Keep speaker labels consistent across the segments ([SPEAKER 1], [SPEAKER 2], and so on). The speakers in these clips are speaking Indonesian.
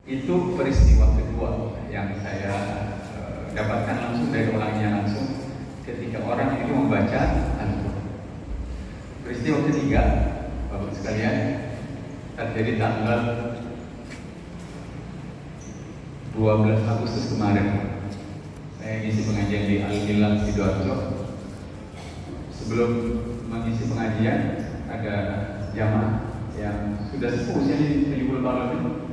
[SPEAKER 1] Itu peristiwa kedua yang saya dapatkan langsung dari orangnya langsung ketika orang itu membaca Al-Quran. Peristiwa ketiga, Bapak sekalian, terjadi tanggal 12 Agustus kemarin. Saya ngisi pengajian di Al-Hilal Sidoarjo. Sebelum mengisi pengajian, ada jamaah yang sudah sepuh usianya 70 tahun lebih.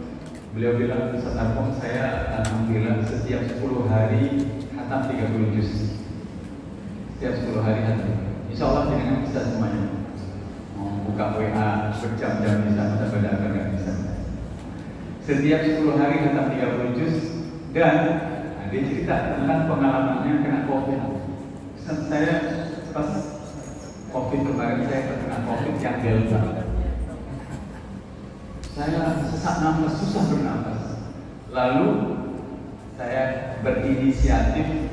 [SPEAKER 1] Beliau bilang, Ustaz Arkom, saya alhamdulillah setiap 10 hari khatam 30 juz. Setiap 10 hari khatam. Insya Allah dengan bisa semuanya. Mau buka WA berjam-jam bisa, masa beda nggak bisa. Setiap 10 hari khatam 30 juz. Dan dia cerita tentang pengalamannya kena COVID. Saya pas COVID kemarin, saya terkena COVID yang Delta. Saya sesak nafas, susah bernafas. Lalu saya berinisiatif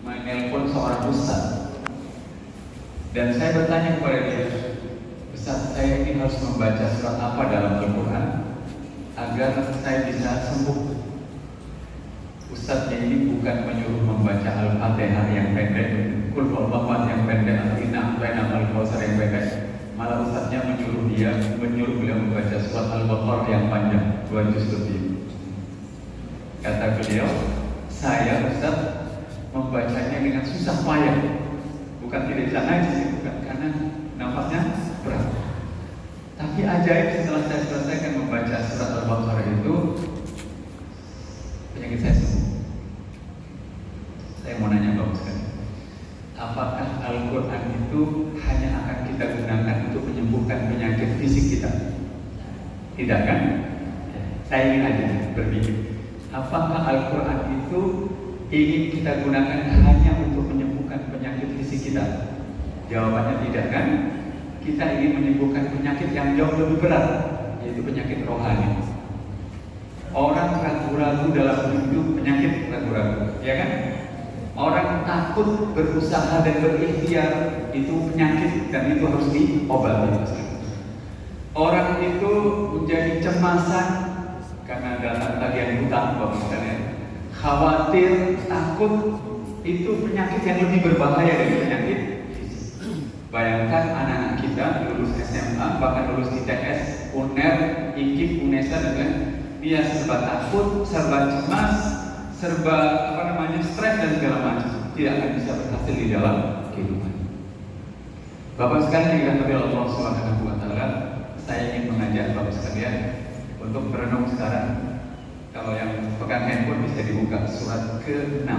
[SPEAKER 1] menelpon seorang ustaz. Dan saya bertanya kepada dia, Ustaz, saya ini harus membaca surat apa dalam Al-Quran agar saya bisa sembuh. Ustaznya ini bukan menyuruh membaca Al-Fatihah yang pendek, Qul huwallahu yang pendek, Al-Inna Al-Kautsar yang pendek. Malah ustaznya menyuruh beliau membaca surat Al-Baqarah yang panjang, 2 juz lebih. Kata beliau, saya ustaz membacanya dengan susah payah, bukan tidak bisa najis, bukan karena nafasnya berat. Tapi ajaib, setelah saya selesaikan membaca surat Al-Baqarah itu, penyakit saya sembuh. Saya mau nanya Bapak sekalian, apakah Al-Quran itu hanya akan kita gunakan untuk menyembuhkan penyakit fisik kita? Tidak kan? Saya ingin aja berpikir, apakah Al-Quran itu ingin kita gunakan hanya untuk menyembuhkan penyakit fisik kita? Jawabannya tidak kan? Kita ingin menyembuhkan penyakit yang jauh lebih berat, yaitu penyakit rohani. Orang ragu-ragu dalam hidup, penyakit ragu-ragu, ya kan? Orang takut berusaha dan berikhtiar, itu penyakit dan itu harus diobati. Orang itu menjadi cemasan karena datang tagihan hutang, Bapak sekalian. Khawatir, takut, itu penyakit yang lebih berbahaya dari penyakit fisik. Bayangkan anak-anak kita lulus SMA, bahkan lulus ITS, UNER, IKIP, UNESA, dan lain-lain. Dia serba takut, serba cemas, serba stres dan segala macam, tidak akan bisa berhasil di dalam kehidupan. Bapak sekalian yang dirahmati Allah Subhanahu wa taala, saya ingin mengajak Bapak sekalian untuk merenung sekarang. Kalau yang pegang handphone bisa dibuka surat ke-6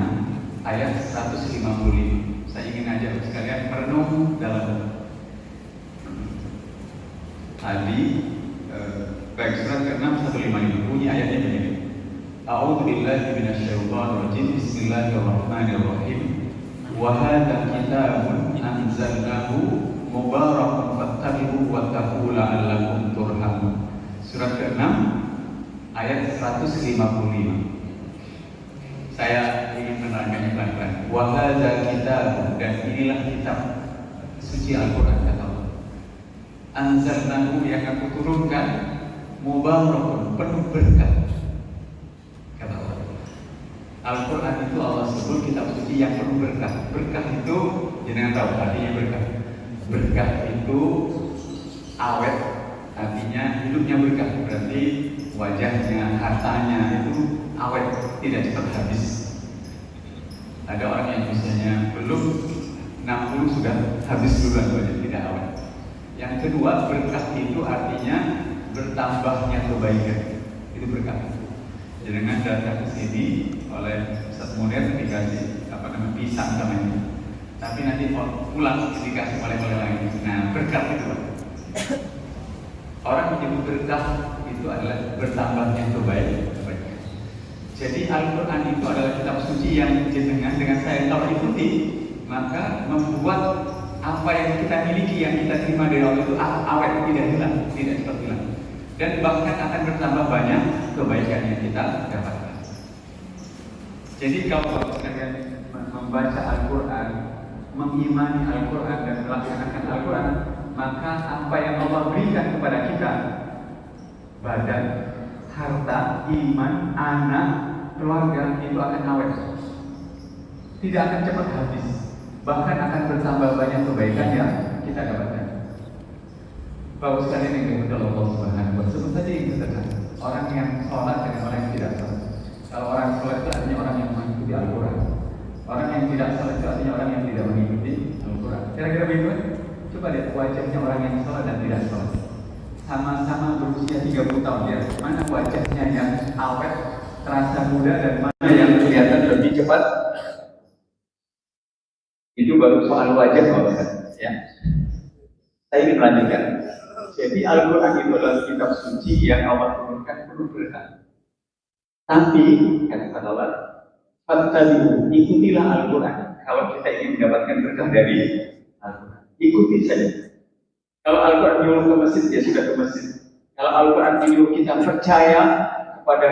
[SPEAKER 1] ayat 155. Saya ingin ajak Bapak sekalian merenung dalam baik surat ke-6 155, bunyi ayatnya begini. A'udzu billahi minasyaitonir rajim. Bismillahirrahmanirrahim. Wa hadzal kitabun anzalnahu mubarakun fattabi'uhu wattaqu la'allakum turhamun. Surat ke-6 ayat 155. Saya ingin menerangkannya pelan-pelan. Wa hadzal kitabun, dan inilah kitab suci Al-Qur'an, kata Allah. Anzalnahu, yang aku turunkan, mubarakun, penuh berkah. Al-Quran itu Allah sebut kitab suci yang penuh berkah. Berkah itu, jangan tahu artinya berkah. Berkah itu awet, artinya hidupnya berkah. Berarti wajahnya, hartanya itu awet, tidak cepat habis. Ada orang yang misalnya belum 60 sudah habis duluan wajah, tidak awet. Yang kedua, berkah itu artinya bertambahnya kebaikan. Itu berkah. Jangan datang ke sini oleh Ustaz Munir dikasih pisang sama ini, tapi nanti pulang dikasih oleh-oleh lain. Nah, berkah itu, orang menyebut berkah itu adalah bertambahnya kebaikan. Jadi Al-Quran itu adalah kitab suci yang jenengan dengan saya kalau ikuti, maka membuat apa yang kita miliki, yang kita terima dari Allah itu awet, tidak hilang, tidak cepat hilang, dan bahkan akan bertambah banyak kebaikan yang kita dapatkan. Jadi kalau sekalian membaca Al-Quran, mengimani Al-Quran dan melaksanakan Al-Quran, maka apa yang Allah berikan kepada kita, badan, harta, iman, anak, keluarga itu akan awet. Tidak akan cepat habis. Bahkan akan bertambah banyak kebaikan yang kita dapatkan. Bagus sekali yang dimaksud Allah Subhanahu wa Ta'ala. Sebut saja yang sederhana. Orang yang sholat dengan orang yang tidak sholat. Kalau orang sholat itu artinya orang yang mengikuti Al-Quran. Orang yang tidak sholat itu artinya orang yang tidak mengikuti Al-Quran. Kira-kira begitu? Coba lihat wajahnya orang yang sholat dan tidak sholat. Sama-sama berusia 30 tahun ya. Mana wajahnya yang awet, terasa muda, dan mana yang kelihatan lebih cepat? Itu baru soal wajah, ya. Saya ingin melanjutkan. Jadi Al-Quran itu adalah kitab suci yang Allah turunkan penuh berkah. Tapi kata Allah, fattabi'u, ikutilah Al-Quran. Kalau kita ingin mendapatkan berkah dari Al-Quran, ikuti saja. Kalau Al-Quran menyuruh ke masjid, ya sudah ke masjid. Kalau Al-Quran menyuruh kita percaya kepada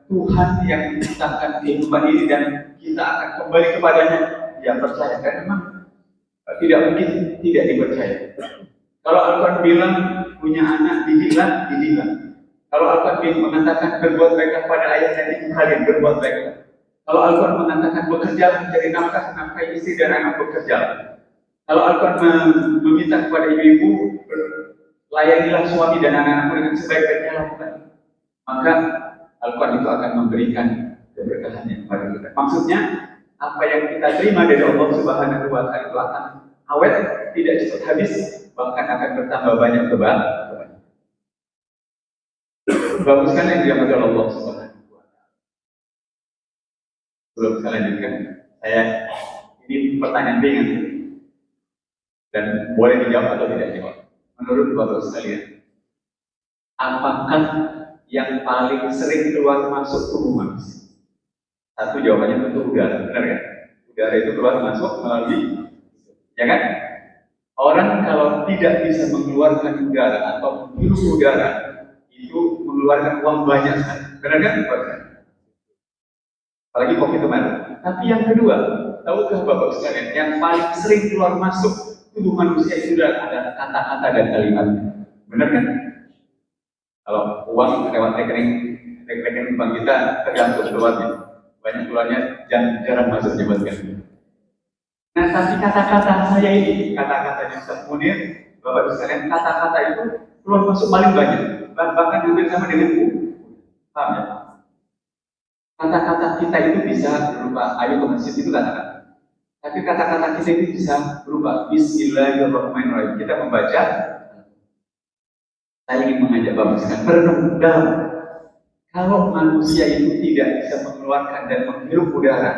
[SPEAKER 1] Tuhan yang menciptakan kehidupan ini dan kita akan kembali kepadanya, ya percaya. Karena memang tidak mungkin tidak dipercaya. Kalau Al-Quran bilang punya anak, didiklah, didiklah. Kalau Al-Quran mengatakan berbuat baiklah pada ayahnya, itu kalian berbuat baiklah. Kalau Al-Quran mengatakan bekerja mencari nafkah, nafkahi istri dan anak bekerja. Kalau Al-Quran meminta kepada ibu-ibu, layanilah suami dan anak-anakmu dengan sebaik-baiknya lakukan. Maka Al-Quran itu akan memberikan keberkahannya kepada kita. Maksudnya, apa yang kita terima dari Allah Subhanahu wa Ta'ala itu akan awet, tidak cepat habis, bahkan akan bertambah banyak kebaikan. Bagus kan yang diamalkan Allah Subhanahu wa Ta'ala. Sebelum saya lanjutkan, ini pertanyaan ringan dan boleh dijawab atau tidak dijawab. Menurut Bapak sekalian, apakah yang paling sering keluar masuk tubuh manusia? Satu jawabannya tentu udara, benar kan? Udara itu keluar masuk melalui, ya kan? Orang kalau tidak bisa mengeluarkan udara atau menghirup udara, itu mengeluarkan uang banyak sekali. Benar kan? Apalagi COVID kemarin. Tapi yang kedua, tahukah Bapak sekalian, yang paling sering keluar masuk tubuh manusia itu adalah kata-kata dan kalimat. Benar kan? Kalau uang lewat rekening bank kita tergantung keluarnya. Banyak keluarnya jarang masuk jabatan. Nah, tapi kata-kata saya ini, kata-katanya Ustaz Munir, Bapak sekalian, kata-kata itu keluar masuk paling banyak. Bahkan hampir sama dengan Bu. Paham ya? Kata-kata kita itu bisa berupa ayo ke masjid, itu kata-kata. Tapi kata-kata kita itu bisa berupa Bismillahirrahmanirrahim. Kita membaca. Saya ingin mengajak Bapak sekalian merenung dalam. Kalau manusia itu tidak bisa mengeluarkan dan menghirup udara,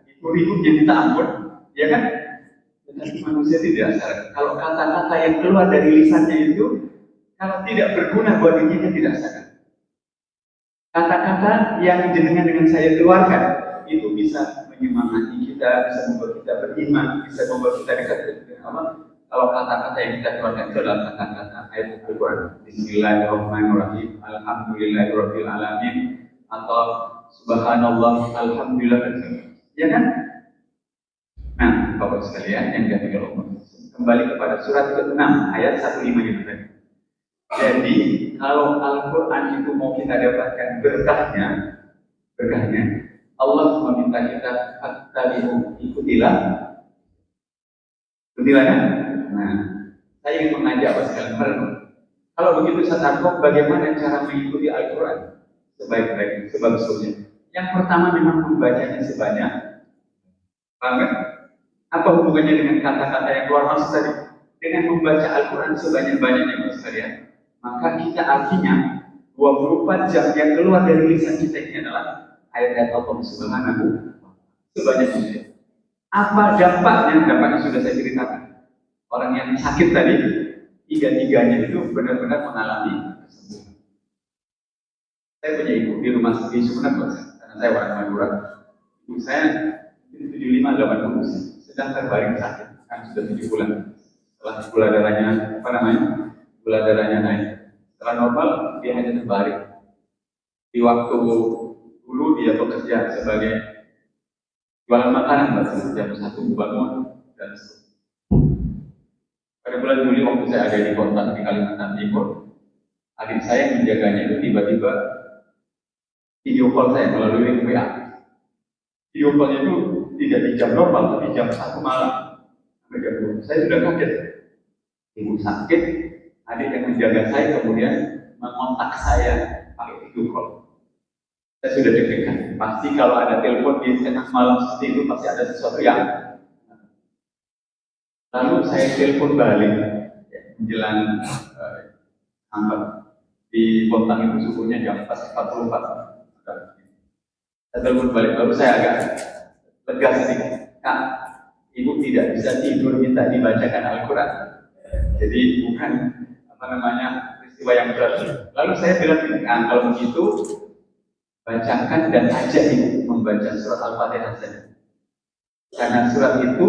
[SPEAKER 1] itu ributnya minta ampun. Ya kan? Tetapi manusia tidak sadar. Kalau kata-kata yang keluar dari lisannya itu, kalau tidak berguna buat dirinya, tidak sadar. Kata-kata yang dengan saya keluarkan, itu bisa menyemangati kita, bisa membuat kita beriman, bisa membuat kita dekat dengan Allah. Kalau kata-kata yang kita keluarkan itu adalah kata-kata ayat Al-Quran. Bismillahirrahmanirrahim. Alhamdulillahirabbil alamin. Atau Subhanallah, Alhamdulillah. Ya kan? Nah, Bapak sekalian yang dimuliakan Allah, kembali kepada surat ke-6 ayat 155 itu tadi. Jadi, kalau Al-Quran itu mau kita dapatkan berkahnya, Allah meminta kita fattabi'u, ikutilah. Ikutilah kan? Nah, saya ingin mengajak Bapak sekalian merenung. Kalau begitu saya tangkap bagaimana cara mengikuti Al-Quran sebaik-baiknya, sebagus-bagusnya. Yang pertama memang membacanya sebanyak. Paham kan? Apa hubungannya dengan kata-kata yang keluar masuk tadi? Dengan membaca Al-Quran sebanyak-banyaknya, Bapak sekalian, maka kita artinya 24 jam yang keluar dari lisan kita ini adalah ayat-ayat Allah Subhanahu sebanyak-banyaknya. Apa dampaknya? Dampaknya sudah saya ceritakan. Orang yang sakit tadi, tiga-tiganya itu benar-benar mengalami kesembuhan. Saya punya ibu di rumah di Sumeneb, karena saya orang Madura. Ibu saya 75-80 usia. Sedang terbaring sakit, kan sudah 7 bulan. Setelah gula darahnya naik. Setelah normal, dia hanya terbaring. Di waktu dulu dia bekerja sebagai jualan makanan, jam 1 bangun dan pada bulan Juli waktu saya ada di kota di Kalimantan Timur, adik saya yang menjaganya itu tiba-tiba video call saya melalui WA. Video call itu tidak di jam normal, tapi jam 1 malam sampai jam 2. Saya sudah kaget. Ibu sakit, adik yang menjaga saya kemudian mengontak saya pakai video call. Saya sudah deg-degan. Pasti kalau ada telepon di tengah malam seperti itu pasti ada sesuatu yang. Lalu saya telepon balik menjelang hambat di Bontang itu subuhnya jam 4.44. Saya telepon balik, baru saya agak lega sedikit. Kak, ibu tidak bisa tidur minta dibacakan Al-Quran. Jadi bukan peristiwa yang berat. Lalu saya bilang, kalau begitu bacakan dan ajak ibu membaca surat Al-Fatihah saja. Karena surat itu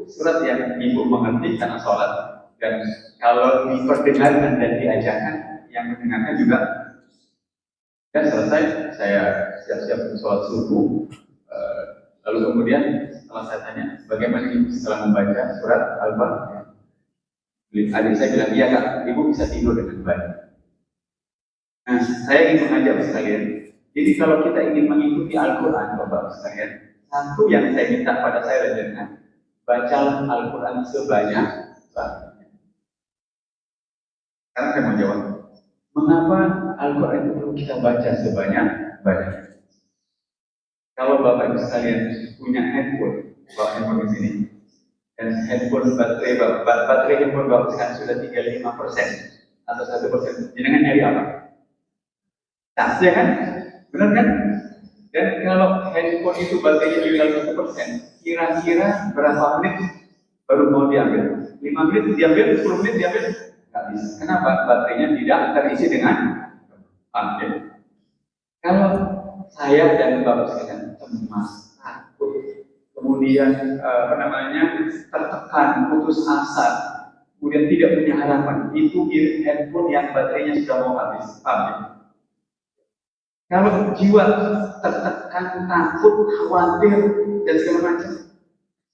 [SPEAKER 1] surat yang ibu mengerti karena sholat, dan kalau diperdengarkan dan diajarkan, yang mendengarkan juga. Dan selesai, saya siap-siap sholat subuh. Lalu kemudian setelah saya tanya, bagaimana ibu setelah membaca surat Al-Fatihah? Adik saya bilang, iya kak, ibu bisa tidur dengan baik. Nah, saya ingin mengajak sekalian. Jadi kalau kita ingin mengikuti Al-Quran, Bapak sekalian, satu yang saya minta pada saya adalah bacalah Al-Quran sebanyak-banyaknya. Sekarang saya mau jawab, mengapa Al-Quran itu perlu kita baca sebanyak-banyaknya? Kalau Bapak Ibu sekalian punya handphone, bawa handphone di sini, dan handphone baterai handphone Bapak sekarang sudah 35% atau 1%, jangan nyari apa? Tas ya kan? Benar kan? Dan kalau handphone itu baterainya tinggal 1%, kira-kira berapa menit baru mau diambil? 5 menit diambil, 10 menit diambil? Nggak bisa. Kenapa? Baterainya tidak terisi dengan ambil. Kalau saya dan Bapak sekalian cemas, takut, kemudian tertekan, putus asa, kemudian tidak punya harapan, itu handphone yang baterainya sudah mau habis. Paham? Kalau jiwa tertekan, takut, khawatir, dan segala macam,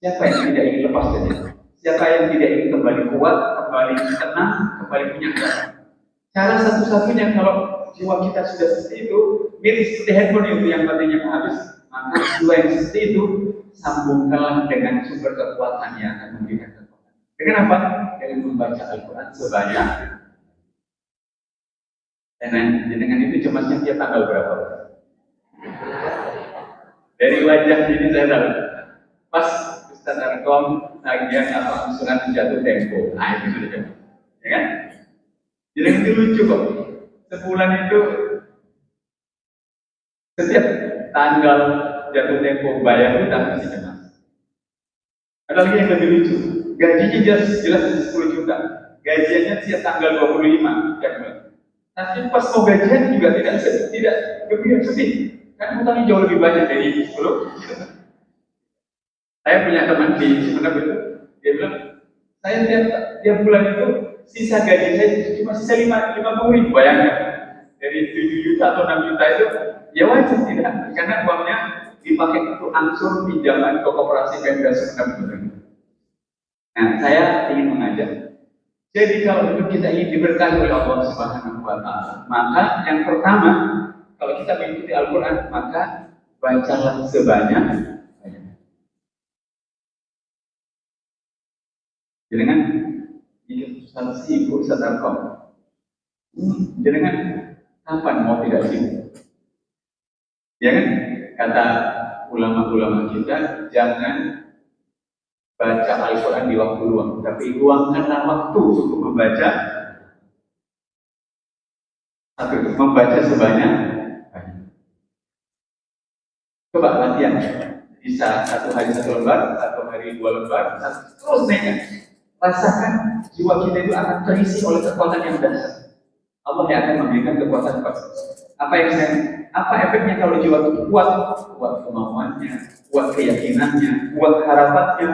[SPEAKER 1] siapa yang tidak ingin lepas dari itu? Siapa yang tidak ingin kembali kuat, kembali tenang, kembali punya harapan? Cara satu-satunya kalau jiwa kita sudah seperti itu, mirip seperti handphone itu yang baterainya habis, maka jiwa yang seperti itu sambungkanlah dengan sumber kekuatan yang akan memberikan kekuatan. Dengan apa? Dengan membaca Al-Quran sebanyak. Dan dengan itu cemasnya tiap tanggal berapa? Dari wajah ini saya tahu. Pas Ustaz Arkom tagihan apa surat jatuh tempo, itu sudah jatuh, ya kan? Jadi itu lucu kok. Sebulan itu setiap tanggal jatuh tempo bayar itu tak mesti cemas. Ada lagi yang lebih lucu. Gajinya jelas 10 juta. Gajiannya setiap tanggal 25 tiap bulan. Tapi pas mau gajian juga tidak gembira, sedih. Kan hutangnya jauh lebih banyak dari 10. Saya punya teman di Sumeneb itu, dia bilang, saya tiap bulan itu sisa gaji saya cuma sisa 50.000, bayangkan. Dari 7 juta atau 6 juta itu, ya wajar tidak, karena uangnya dipakai untuk angsur pinjaman ke koperasi Pemda Sumeneb. Nah, saya ingin mengajak. Jadi kalau itu kita ingin diberkahi oleh Allah Subhanahu wa Ta'ala, maka yang pertama, kalau kita mengikuti Al-Quran, maka bacalah sebanyak-banyaknya. Jangan ikut sibuk sedekah. Jangan kapan mau tidak sibuk. Ya kan? Kata ulama-ulama kita, jangan baca Al-Quran di waktu luang, tapi luangkanlah waktu untuk membaca sebanyak. Coba latihan, bisa 1 hari 1 lembar, 1 hari 2 lembar, terus naikkan. Rasakan jiwa kita itu akan terisi oleh kekuatan yang dahsyat. Allah yang akan memberikan kekuatan kuat. Apa efeknya kalau jiwa itu kuat? Kuat kemauannya, kuat keyakinannya, kuat harapannya,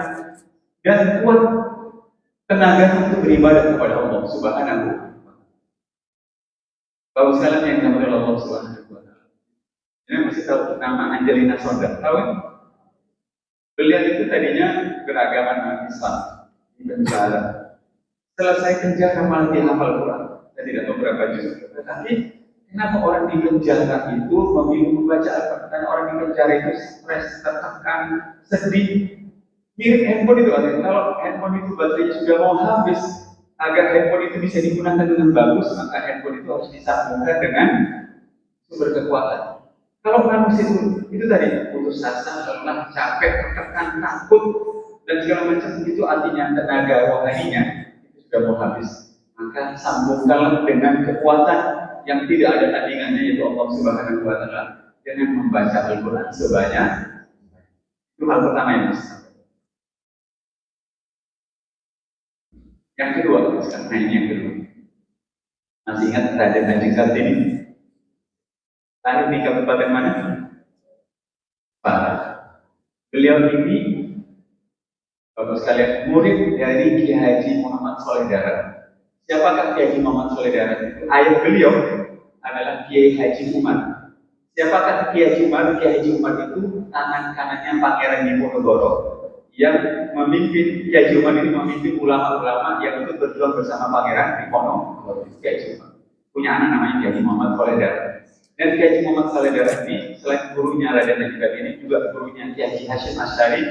[SPEAKER 1] dan kuat tenaga untuk beribadah kepada Allah Subhanahu wa Ta'ala. Bapak sekalian yang dimuliakan oleh Allah Subhanahu wa Ta'ala. Ini masih tahu nama Angelina Sondang, tahu kan? Beliau itu tadinya beragama Islam di penjara. Selesai penjara malah dia hafal Quran. Saya tidak tahu berapa juz, tetapi Kenapa orang di penjara itu memilih membaca Al-Quran? Karena orang di penjara itu stres, tertekan, sedih. Mirip handphone itu artinya. Kalau handphone itu baterainya sudah mau habis, agar handphone itu bisa digunakan dengan bagus, maka handphone itu harus disambungkan dengan sumber kekuatan. Kalau manusia itu tadi putus asa, lelah, capek, tertekan, takut, dan segala macam itu artinya tenaga rohaninya itu sudah mau habis. Maka sambungkanlah dengan kekuatan yang tidak ada tandingannya, yaitu Allah Subhanahu wa Ta'ala, dengan membaca Al-Quran sebanyak. Itu hal pertama yang harus disampaikan. Yang kedua, sekarang ini yang kedua. Masih ingat Raden Haji Kartini? Lahir di kabupaten mana? Parah. Beliau ini, bapak sekalian, murid dari Kiai Haji Muhammad Soleh Darat. Siapakah Kiai Haji Muhammad Soleh Darat itu? Ayah beliau adalah Kiai Haji Umar. Siapakah Kiai Haji Umar? Kiai Haji Umar itu tangan kanannya Pangeran Diponegoro yang memimpin. Kiai Haji Umar ini memimpin ulama-ulama yang ikut berjuang bersama Pangeran Diponegoro. Kiai Haji Umar punya anak namanya Kiai Haji Muhammad Soleh Darat. Dan Kiai Haji Muhammad Soleh Darat ini selain gurunya Raden Haji Kartini juga gurunya Kiai Haji Hasyim Asy'ari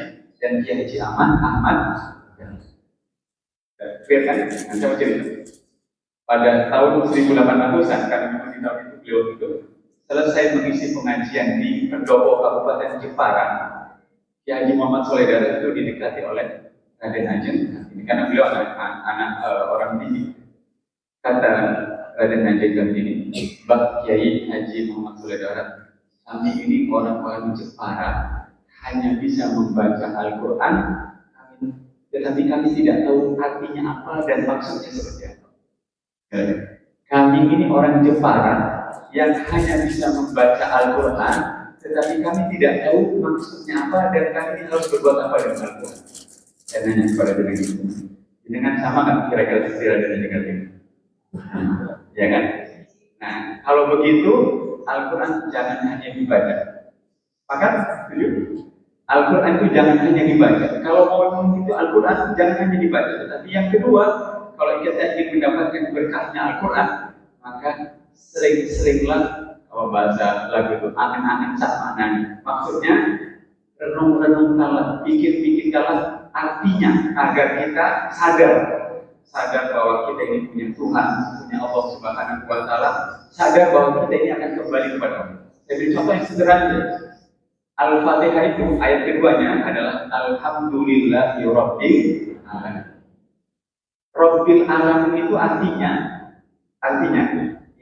[SPEAKER 1] dan Kiai Haji Ahmad. Biarkan, nanti saya mau cerita. Pada tahun 1800-an, karena memang di tahun itu beliau itu selesai mengisi pengajian di Pendopo Kabupaten Jepara. Kiai Haji Muhammad Soleh Darat itu didekati oleh Raden Haji Kartini karena beliau anak orang tinggi. Kata Raden Haji Kartini, Mbak Kiai Haji Muhammad Soleh Darat, kami ini orang-orang Jepara hanya bisa membaca Al-Quran, tetapi kami tidak tahu artinya apa dan maksudnya seperti apa. Kami ini orang Jepara yang hanya bisa membaca Al-Quran, tetapi kami tidak tahu maksudnya apa dan kami harus berbuat apa dengan Al-Quran. Saya nanya kepada dengan sama kan kira-kira sekira dengan ini, ya kan? Nah, kalau begitu Al-Quran jangan hanya dibaca. Maka Al-Quran itu jangan hanya dibaca. Kalau mau itu Al-Quran jangan hanya dibaca, tetapi yang kedua, kalau kita ingin mendapatkan berkahnya Al-Quran, maka sering-seringlah, kalau bahasa lagu itu angan-angan sakmanan. Maksudnya renung-renungkanlah, pikir-pikirkanlah artinya agar kita sadar bahwa kita ini punya Tuhan, punya Allah Subhanahu wa Ta'ala, sadar bahwa kita ini akan kembali kepada Allah. Saya beri contoh yang sederhana. Al-Fatihah itu ayat keduanya adalah Alhamdulillahi Rabbil Alamin. Rabbil Alamin itu artinya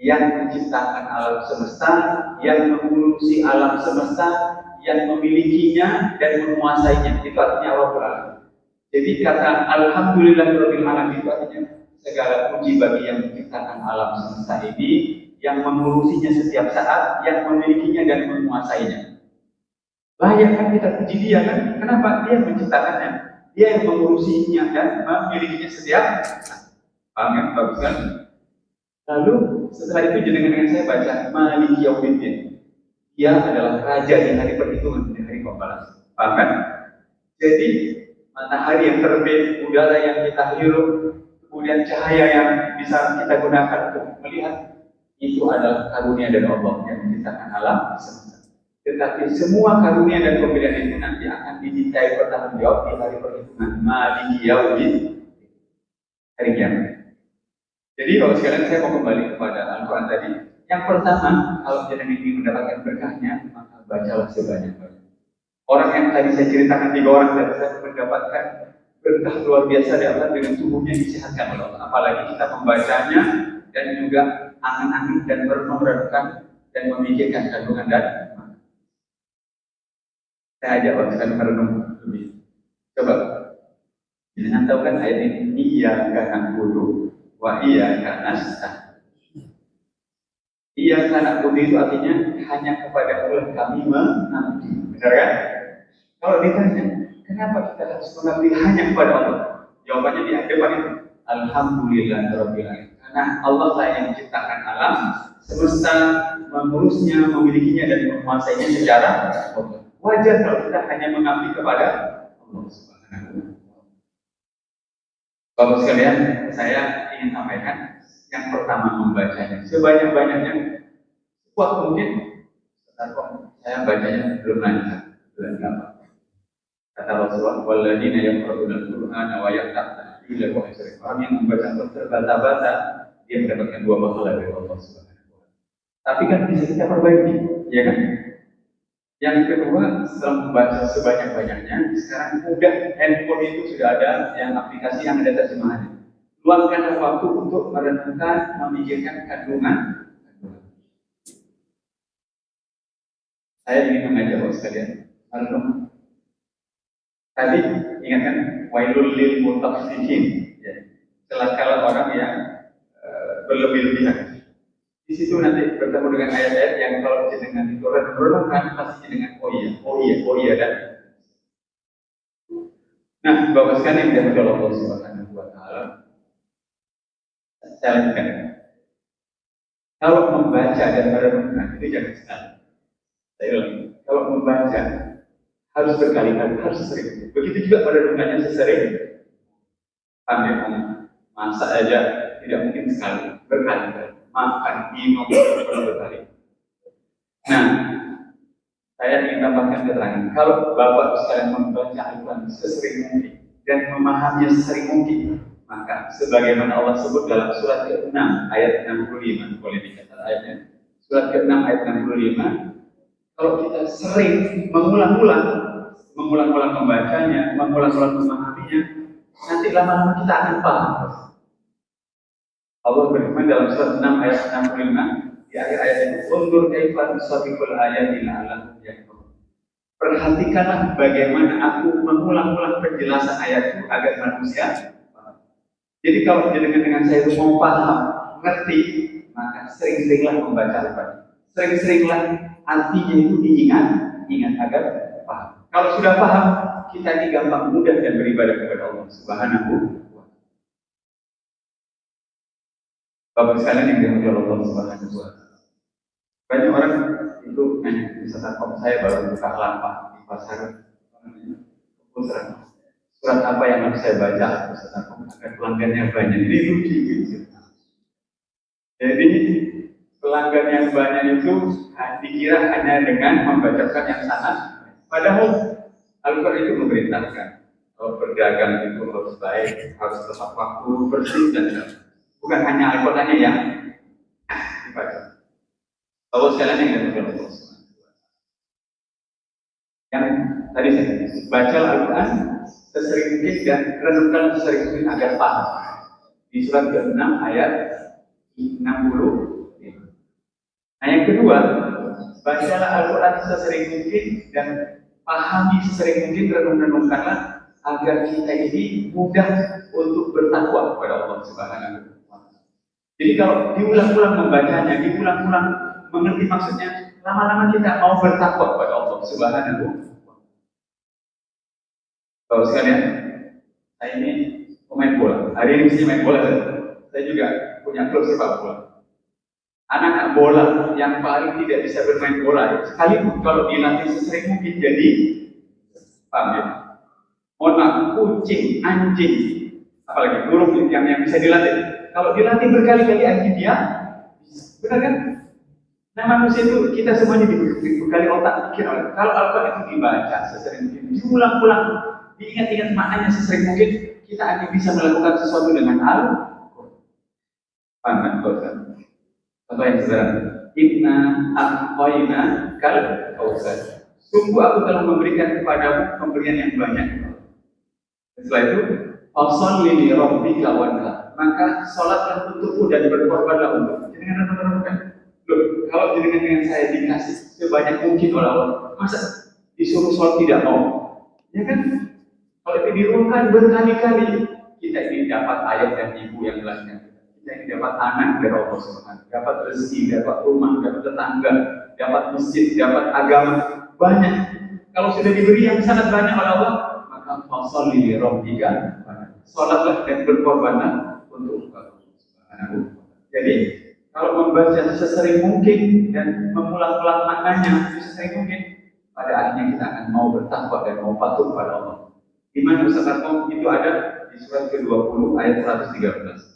[SPEAKER 1] yang menciptakan alam semesta, yang mengurusi alam semesta, yang memilikinya dan menguasainya. Itu artinya Rabbul Alamin. Jadi kata Alhamdulillahi Rabbil Alamin itu artinya segala puji bagi yang menciptakan alam semesta ini, yang mengurusinya setiap saat, yang memilikinya dan menguasainya. Layak kan kita puji dia kan? Kenapa? Dia menciptakannya, dia yang mengurusinya dan memilikinya setiap saat. Paham ya? Bagus kan? Lalu setelah itu dengan saya baca Maliki Yaumiddin. Dia adalah raja di hari perhitungan, di hari pembalasan. Paham kan? Jadi matahari yang terbit, udara yang kita hirup, kemudian cahaya yang bisa kita gunakan untuk melihat, itu adalah karunia dari Allah yang menciptakan alam semesta. Tetapi semua karunia dan pemberian itu nanti akan dimintai pertanggungjawab di hari perhitungan Maliki Yaumiddin, hari kiamat. Jadi kalau sekalian saya mau kembali kepada Al-Quran tadi. Yang pertama, kalau jenengan ingin mendapatkan berkahnya, maka bacalah sebanyak-banyaknya. Orang yang tadi saya ceritakan 3 orang dan saya mendapatkan berkah luar biasa di Allah dengan tubuhnya disehatkan oleh Allah. Apalagi kita membacanya dan juga angan-angan dan merenungkan dan memikirkan kandungan dan saya ajak orang sekalian merenung lebih. Coba, jangan tahu kan ayat ini, iyyaka na'budu wa iyyaka nasta'in. Iyyaka na'budu itu artinya hanya kepada Allah kami mengabdi. Benar kan? Kalau ditanya, kenapa kita harus mengabdi hanya kepada Allah? Jawabannya di depan itu, Alhamdulillahirabbil alamin. Karena Allah lah yang menciptakan alam semesta, mengurusnya, memilikinya dan menguasainya secara total. Wajar kalau kita hanya mengabdi kepada Allah Subhanahu wa Ta'ala. Bapak sekalian, saya ingin sampaikan yang pertama membacanya sebanyak-banyaknya. Wah mungkin saya bacanya belum lancar, belum apa. Kata Rasulullah, "Walladzina yaqra'una al-Qur'ana wa yaqra'una wa yasrifun." Orang yang membaca terbata-bata, dia mendapatkan 2 pahala dari Allah Subhanahu wa taala. Tapi kan bisa kita perbaiki, ya kan? Yang kedua, setelah membaca sebanyak-banyaknya, sekarang mudah, handphone itu sudah ada yang aplikasi yang ada terjemahannya. Luangkan waktu untuk merenungkan, memikirkan kandungan. Saya ingin mengajak Bapak sekalian, merenung. Tadi ingatkan wailul lil mutaffifin, ya. Celakalah orang yang berlebih-lebihan. Di situ nanti bertemu dengan ayat-ayat yang kalau dengan itu renungkan pasti dengan oh iya dan. Nah, Bapak sekalian yang dirahmati Allah Subhanahu wa taala. Saya lanjutkan. Kalau membaca dan merenungkan itu jangan sekali. Saya ulangi. Kalau membaca harus berkali-kali, harus sering. Begitu juga merenungkannya sesering. Masak aja tidak mungkin sekali, berkali-kali. Makan, minum, berkali-kali. Nah, saya ingin tambahkan keterangan. Kalau Bapak sekalian membaca Al-Quran sesering mungkin dan memahaminya sesering mungkin, maka sebagaimana Allah sebut dalam surat ke-6 ayat 65, boleh dicatat ayatnya. Surat ke-6 ayat 65. Kalau kita sering mengulang-ulang membacanya, mengulang-ulang memahaminya, nanti lama-lama kita akan paham. Allah berfirman dalam surat 6 ayat 65 di akhir ayat itu, "Undur kaifa nusabbihul ayati la'allahum yaqilun." Perhatikanlah bagaimana aku mengulang-ulang penjelasan ayatku agar manusia paham. Jadi kalau dengan saya itu mau paham, ngerti, maka sering-seringlah membaca Al-Quran. Sering-seringlah artinya itu diingat agar paham. Kalau sudah paham, kita ini gampang, mudah dan beribadah kepada Allah Subhanahu wa taala. Bapak sekalian yang dirahmati Allah Subhanahu wa taala. Banyak orang itu nanya, misalkan saya baru buka lapak di pasar, surat apa yang harus saya baca agar pelanggannya banyak. Ini lucu gitu. Jadi pelanggan yang banyak itu dikira hanya dengan membacakan yang sangat. Padahal Al-Quran itu memerintahkan kalau berdagang itu harus baik, harus tepat waktu, bersih dan bukan hanya Al-Qurannya yang dibaca. Bapak sekalian yang dirahmati Allah. Yang tadi saya baca Al-Quran sesering mungkin dan renungkan sesering mungkin agar paham. Di surat ke-6 ayat 60. Nah yang kedua, bacalah Al-Quran sesering mungkin dan pahami sesering mungkin, renungkanlah agar kita ini mudah untuk bertakwa kepada Allah Subhanahu wa taala. Jadi kalau diulang-ulang membacanya, diulang-ulang mengerti maksudnya, lama-lama kita mau bertakwa kepada Allah Subhanahu wa taala. Bapak sekalian, saya ini pemain bola. Hari ini mesti main bola. Saya juga punya klub sepak bola. Anak-anak bola yang paling tidak bisa bermain bola, sekalipun kalau dilatih sesering mungkin jadi, paham ya? Mohon maaf, kucing, anjing, apalagi burung yang bisa dilatih. Kalau dilatih berkali-kali anjing dia, benar kan? Nah manusia itu kita semuanya dibekali otak pikir. Kalau Al-Quran itu dibaca sesering mungkin, diulang-ulang, diingat-ingat maknanya sesering mungkin, kita akan bisa melakukan sesuatu dengan Al-Quran. Paham kan? Contoh yang sederhana, inna a'tayna kal kautsar. Sungguh aku telah memberikan kepadamu pemberian yang banyak. Setelah itu, fasholli li rabbika wanhar. Maka salatlah untukku dan berkorbanlah untukku. Dengan apa-apa. Loh, kalau dengan saya dikasih sebanyak mungkin oleh Allah, masa disuruh sholat tidak mau? Ya kan? Kalau itu dirungkan berkali-kali, kita ini dapat ayat dan ibu yang jelaskan. Kita ini dapat anak dari Allah Subhanahu, dapat rezeki, dapat rumah, dapat tetangga, dapat masjid, dapat agama, banyak. Kalau sudah diberi yang sangat banyak oleh Allah, maka fasholli li rabbika. Salatlah dan berkorbanlah untuk Allah Subhanahu. Jadi kalau membaca sesering mungkin dan mengulang-ulang maknanya sesering mungkin, pada akhirnya kita akan mau bertakwa dan mau patuh pada Allah. Di mana Ustaz Arkom itu ada di surat ke-20 ayat 113.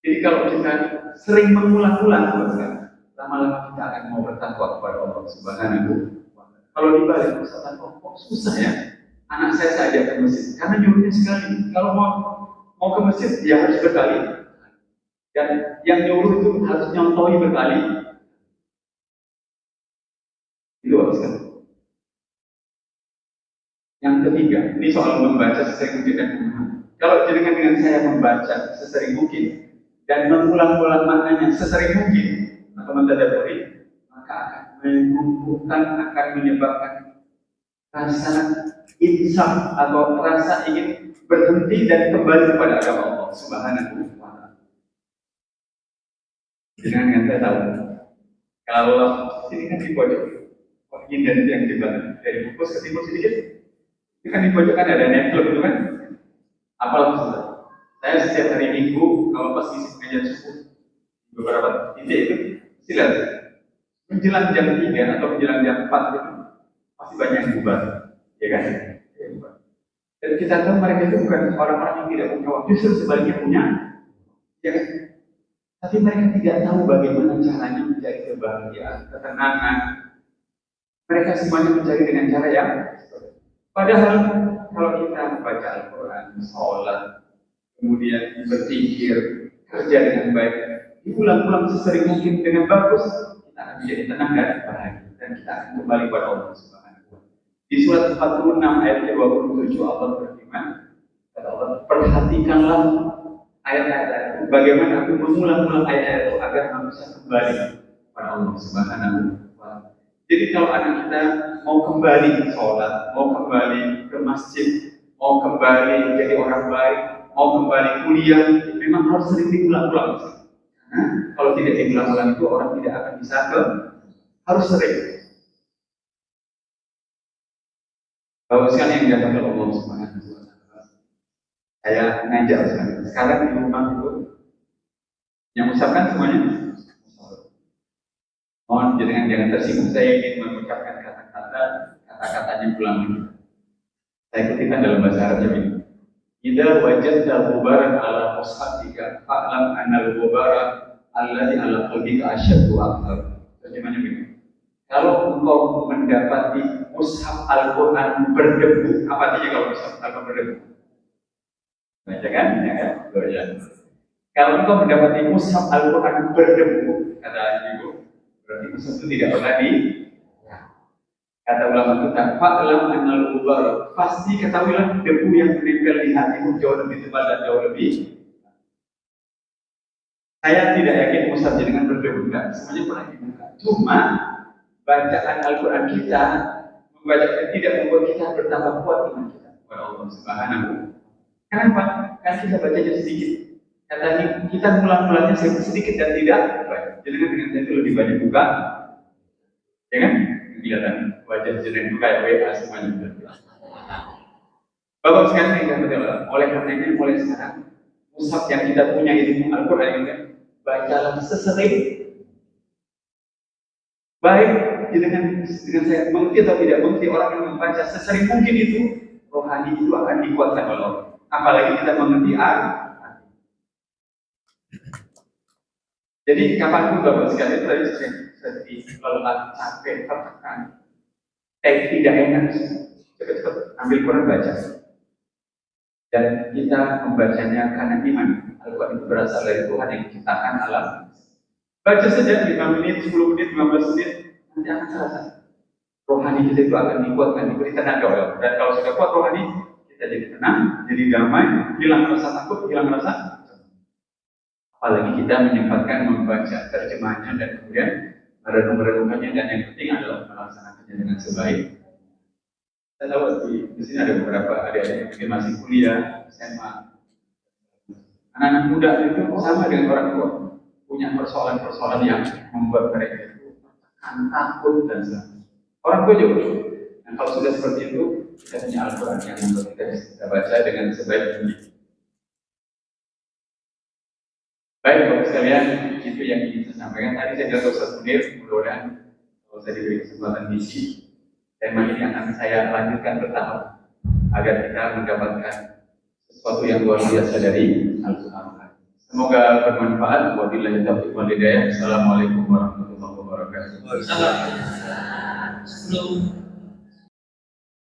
[SPEAKER 1] Jadi kalau kita sering mengulang-ulang, lama-lama kita akan mau bertakwa kepada Allah Subhanahu wa Ta'ala. Kalau dibalik, misalkan kok susah ya, anak saya ajak ke masjid, karena nyuruhnya sekali. Kalau mau ke masjid, dia harus berkali. Dan yang nyuruh itu harus nyontohi berkali. Itu harus kan. Yang ketiga, ini soal membaca sesering mungkin dan memahami. Kalau dengan saya membaca sesering mungkin dan mengulang-ulang maknanya sesering mungkin atau mentadaburi, maka akan menumbuhkan, akan menyebabkan rasa insaf atau rasa ingin berhenti dan kembali kepada agama Allah Subhanahu wa Ta'ala. Dengan saya tahu, kalau ini kan di pojok, ini dan yang di belakang dari fokus ke timur sedikit, ini kan di pojok kan ada network itu kan. Apalagi sudah. Saya setiap hari Minggu kalau pas isi pengajian subuh beberapa titik itu silat menjelang jam 3 atau menjelang jam 4 itu pasti banyak yang bubar, ya kan? Dan kita tahu mereka itu bukan orang-orang yang tidak punya waktu, justru sebaliknya punya, ya kan? Tapi mereka tidak tahu bagaimana caranya mencari kebahagiaan, ketenangan. Mereka semuanya mencari dengan cara yang padahal kalau kita membaca Al-Quran, sholat, kemudian berpikir, kerja dengan baik, diulang-ulang sesering mungkin dengan bagus, kita akan menjadi tenang dan bahagia, dan kita akan kembali kepada Allah Subhanahu wa Ta'ala. Di surat 46 ayat 27 Allah berfirman, kata Allah, perhatikanlah ayat-ayat itu, bagaimana aku mengulang-ulang ayat-ayat itu agar manusia kembali kepada Allah Subhanahu wa Ta'ala. Jadi kalau anak kita mau kembali sholat, mau kembali ke masjid, mau kembali jadi orang baik, mau kembali kuliah, memang harus sering diulang-ulang. Nah, kalau tidak diulang-ulang itu orang tidak akan bisa harus sering. Bapak sekalian yang dijaga Allah Subhanahu wa Ta'ala, saya ngajak sekarang di rumah itu yang mengucapkan semuanya. Mohon jangan tersinggung, saya ingin mengucapkan kata-katanya ulang lagi. Saya kutipan dalam bahasa Arab ini. Idza wajadta ghubaran ala mushatika fa'lam anna al-ghubara alladhi ala qalbika asyaddu akthar. Terjemahnya begini. Kalau engkau mendapati mushaf Al-Qur'an berdebu, apa artinya kalau mushaf Al-Qur'an berdebu? Baca kan? Ya kan? Ya. Kalau engkau mendapati mushaf Al-Qur'an berdebu, kata Ibu, berarti mushaf itu tidak pernah kata ulama kita, fa'lam annal ghubar, pasti ketahuilah debu yang menempel di hatimu jauh lebih tebal dan jauh lebih. Saya tidak yakin mushaf dengan berdebu, enggak, semuanya pernah dibuka. Cuma bacaan Al-Quran kita membacakan tidak membuat kita bertambah kuat iman kita kepada Allah Subhanahu. Kenapa? Kan kita bacanya sedikit. Katanya kita ngulang-ngulangnya sedikit dan tidak banyak. Jadi dengan saya itu lebih banyak buka, ya kan? Kelihatan wajah jeneng buka WA semuanya. Bapak sekalian yang betul. Oleh karenanya mulai sekarang mushaf yang kita punya ini Al-Quran ini bacalah sesering baik dengan saya mengerti atau tidak mengerti, orang yang membaca sesering mungkin itu rohani itu akan dikuatkan oleh Allah. Apalagi kita mengerti jadi kapanpun Bapak sekalian tadi sedih, lelah, capek, tertekan, tidak enak, cepat-cepat ambil Quran baca. Dan kita membacanya karena iman. Al-Quran itu berasal dari Tuhan yang menciptakan alam. Baca saja 5 menit, 10 menit, 15 menit, nanti akan terasa. Rohani kita itu akan dikuatkan, diberi tenaga oleh Allah. Dan kalau sudah kuat rohani, kita jadi tenang, jadi damai, hilang rasa takut, hilang rasa. Apalagi kita menyempatkan membaca terjemahannya dan kemudian merenung-renungkannya, dan yang penting adalah melaksanakannya dengan sebaik. Saya tahu di sini ada beberapa adik-adik yang masih kuliah, SMA. Anak-anak muda itu sama dengan orang tua, punya persoalan-persoalan yang membuat mereka itu takut dan sebagainya. Orang tua juga. Dan kalau sudah seperti itu, kita punya Al-Quran yang membuat kita baca dengan sebaik mungkin. Baik Bapak sekalian, itu yang ingin saya sampaikan. Tadi saya bilang Ustaz Munir, mudah-mudahan kalau saya diberi kesempatan ngisi, tema ini akan saya lanjutkan bertahap agar kita mendapatkan sesuatu yang luar biasa dari Al-Quran. Semoga bermanfaat. Wabillahi taufiq wal hidayah. Assalamualaikum warahmatullahi wabarakatuh. wabarakatuh.
[SPEAKER 2] Sebelum